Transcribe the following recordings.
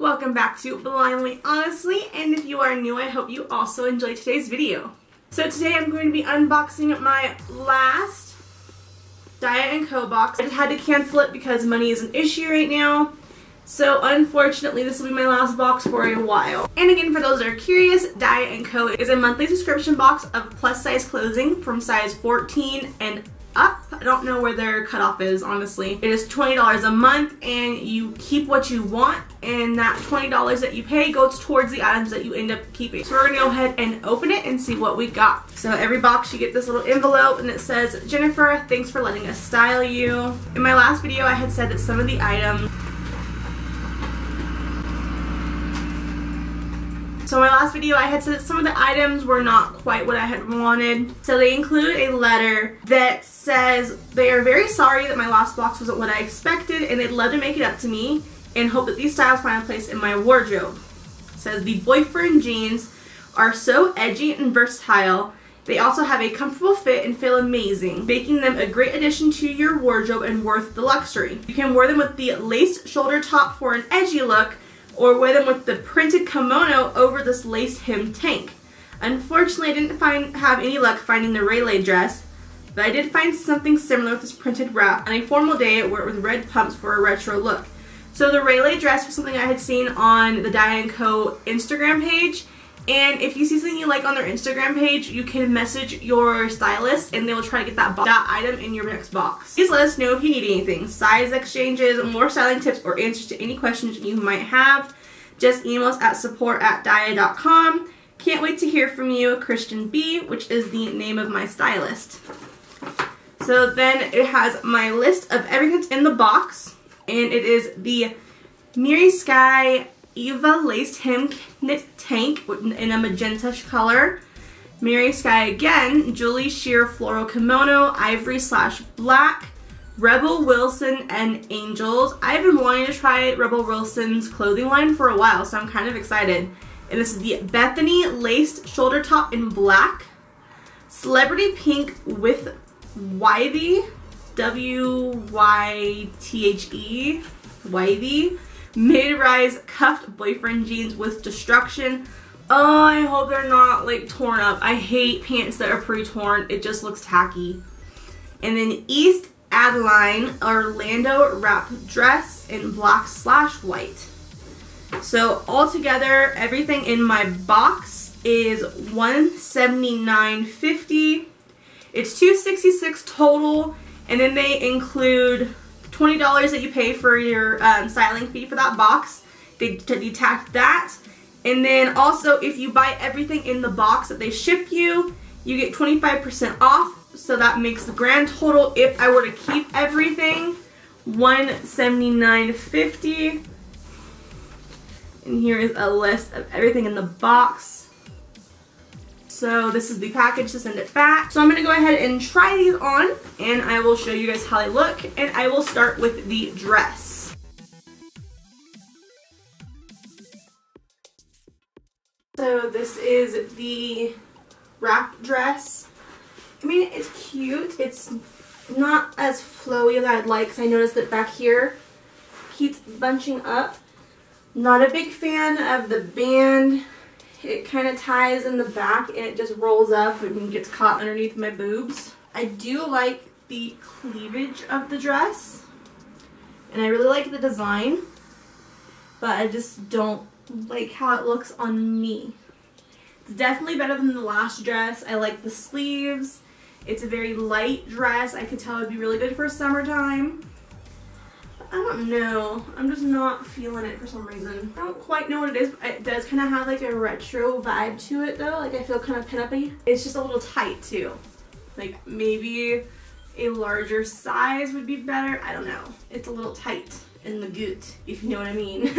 Welcome back to Blindly Honestly, and if you are new, I hope you also enjoyed today's video. So today I'm going to be unboxing my last Dia&Co box. I had to cancel it because money is an issue right now. So unfortunately, this will be my last box for a while. And again, for those that are curious, Dia&Co is a monthly subscription box of plus size clothing from size 14 and up. I don't know where their cutoff is, honestly. It is $20 a month and you keep what you want, and that $20 that you pay goes towards the items that you end up keeping. So we're gonna go ahead and open it and see what we got. So every box you get this little envelope and it says, "Jennifer, thanks for letting us style you." In my last video I had said that some of the items were not quite what I had wanted. So they include a letter that says they are very sorry that my last box wasn't what I expected and they'd love to make it up to me and hope that these styles find a place in my wardrobe. It says the boyfriend jeans are so edgy and versatile. They also have a comfortable fit and feel amazing, making them a great addition to your wardrobe and worth the luxury. You can wear them with the laced shoulder top for an edgy look, or wear them with the printed kimono over this laced hem tank. Unfortunately, I didn't have any luck finding the Rayleigh dress, but I did find something similar with this printed wrap on a formal day I wear it with red pumps for a retro look. So the Rayleigh dress was something I had seen on the Dia&Co Instagram page, and if you see something you like on their Instagram page, you can message your stylist and they will try to get that item in your next box. Please let us know if you need anything, size exchanges, more styling tips, or answers to any questions you might have. Just email us at support@dia.com. Can't wait to hear from you, Christian B, which is the name of my stylist. So then it has my list of everything that's in the box, and it is the Miri Sky Eva laced hem knit tank in a magenta color. Miri Sky again, Julie sheer floral kimono, ivory/black, Rebel Wilson and Angels. I've been wanting to try Rebel Wilson's clothing line for a while, so I'm kind of excited. And this is the Bethany laced shoulder top in black, Celebrity Pink with Wythe, W-Y-T-H-E, Wythe, mid-rise cuffed boyfriend jeans with destruction. Oh, I hope they're not like torn up. I hate pants that are pre-torn. It just looks tacky. And then East Adeline Orlando wrap dress in black/white. So altogether, everything in my box is $179.50. It's $266 total, and then they include $20 that you pay for your styling fee for that box. They deduct that. And then also, if you buy everything in the box that they ship you, you get 25% off. So that makes the grand total, if I were to keep everything, $179.50. And here is a list of everything in the box. So this is the package to send it back. So I'm going to go ahead and try these on, and I will show you guys how they look, and I will start with the dress. So this is the wrap dress. I mean, it's cute. It's not as flowy as I'd like, because I noticed that back here keeps bunching up. Not a big fan of the band. It kind of ties in the back and it just rolls up and gets caught underneath my boobs. I do like the cleavage of the dress, and I really like the design, but I just don't like how it looks on me. It's definitely better than the last dress. I like the sleeves. It's a very light dress. I could tell it'd be really good for summertime. I don't know. I'm just not feeling it for some reason. I don't quite know what it is, but it does kind of have like a retro vibe to it though. Like I feel kind of pin-up-y. It's just a little tight too. Like maybe a larger size would be better. I don't know. It's a little tight in the goot, if you know what I mean.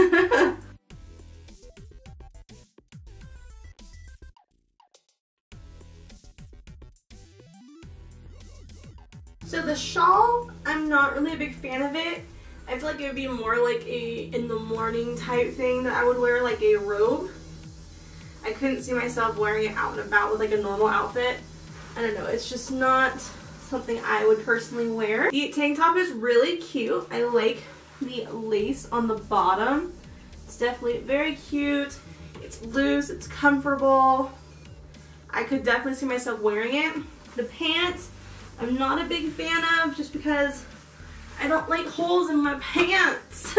So the shawl, I'm not really a big fan of it. I feel like it would be more like a in the morning type thing that I would wear like a robe. I couldn't see myself wearing it out and about with like a normal outfit. I don't know, it's just not something I would personally wear. The tank top is really cute. I like the lace on the bottom. It's definitely very cute. It's loose, it's comfortable. I could definitely see myself wearing it. The pants, I'm not a big fan of just because I don't like holes in my pants.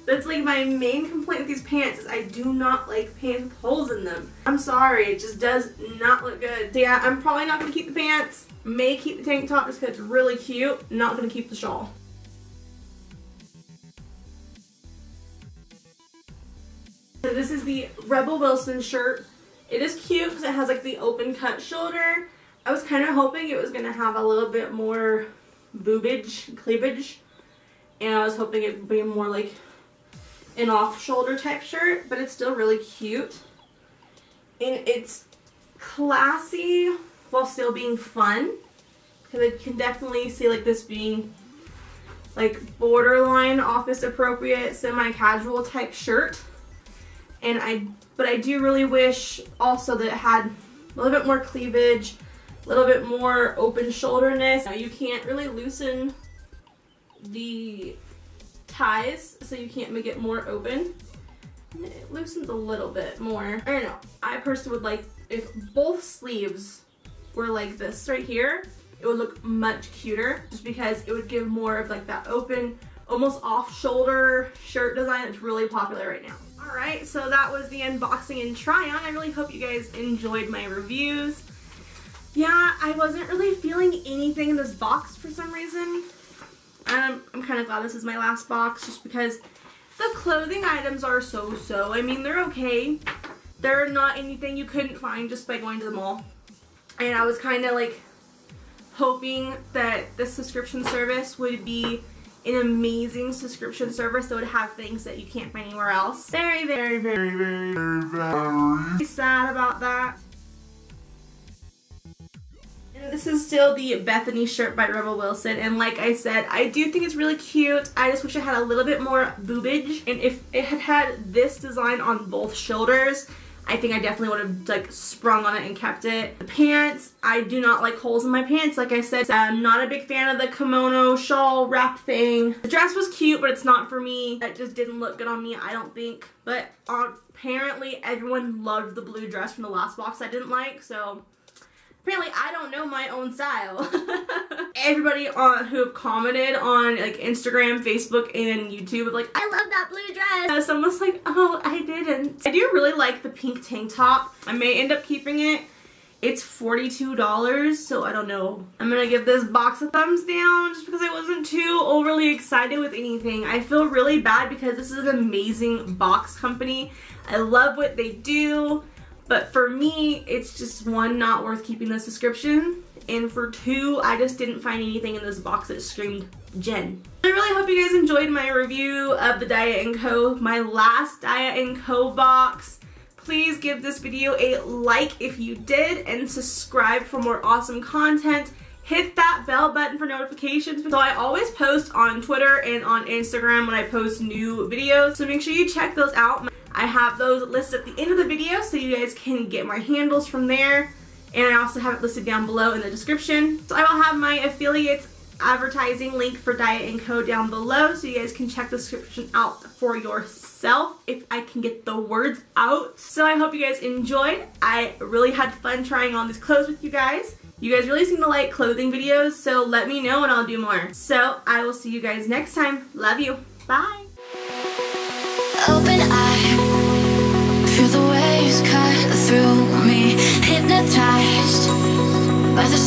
That's like my main complaint with these pants is I do not like pants with holes in them. I'm sorry, it just does not look good. So yeah, I'm probably not going to keep the pants. May keep the tank top just because it's really cute. Not going to keep the shawl. So this is the Rebel Wilson shirt. It is cute because it has like the open cut shoulder. I was kind of hoping it was going to have a little bit more boobage, cleavage. And I was hoping it would be more like an off-shoulder type shirt, but it's still really cute. And it's classy while still being fun. Because I can definitely see like this being like borderline office appropriate, semi-casual type shirt. But I do really wish also that it had a little bit more cleavage, a little bit more open shoulderness. Now you can't really loosen the ties, so you can't make it more open. It loosens a little bit more. I don't know. I personally would like if both sleeves were like this right here, it would look much cuter just because it would give more of like that open, almost off-shoulder shirt design that's really popular right now. Alright, so that was the unboxing and try-on. I really hope you guys enjoyed my reviews. Yeah, I wasn't really feeling anything in this box for some reason. I'm kind of glad this is my last box just because the clothing items are so-so. I mean, they're okay. They're not anything you couldn't find just by going to the mall. And I was kind of like hoping that this subscription service would be an amazing subscription service that would have things that you can't find anywhere else. Very sad about that. And this is still the Bethany shirt by Rebel Wilson, and like I said, I do think it's really cute. I just wish it had a little bit more boobage, and if it had had this design on both shoulders, I think I definitely would have like sprung on it and kept it. The pants, I do not like holes in my pants. Like I said, I'm not a big fan of the kimono shawl wrap thing. The dress was cute, but it's not for me. That just didn't look good on me, I don't think. But apparently everyone loved the blue dress from the last box I didn't like, so apparently I don't know my own style. Everybody who have commented on like Instagram, Facebook, and YouTube was like, I love that blue dress. Someone was like, oh, I didn't. I do really like the pink tank top. I may end up keeping it. It's $42, so I don't know. I'm gonna give this box a thumbs down just because I wasn't too overly excited with anything. I feel really bad because this is an amazing box company. I love what they do. But for me, it's just one, not worth keeping the subscription, and for two, I just didn't find anything in this box that screamed Jen. I really hope you guys enjoyed my review of the Dia&Co, my last Dia&Co box. Please give this video a like if you did, and subscribe for more awesome content. Hit that bell button for notifications. So I always post on Twitter and on Instagram when I post new videos, so make sure you check those out. I have those listed at the end of the video so you guys can get my handles from there, and I also have it listed down below in the description. So I will have my affiliate advertising link for Dia&Co down below so you guys can check the description out for yourself if I can get the words out. So I hope you guys enjoyed. I really had fun trying on these clothes with you guys. You guys really seem to like clothing videos, so let me know and I'll do more. So I will see you guys next time. Love you. Bye. Open eye, feel the waves cut through me, hypnotized by the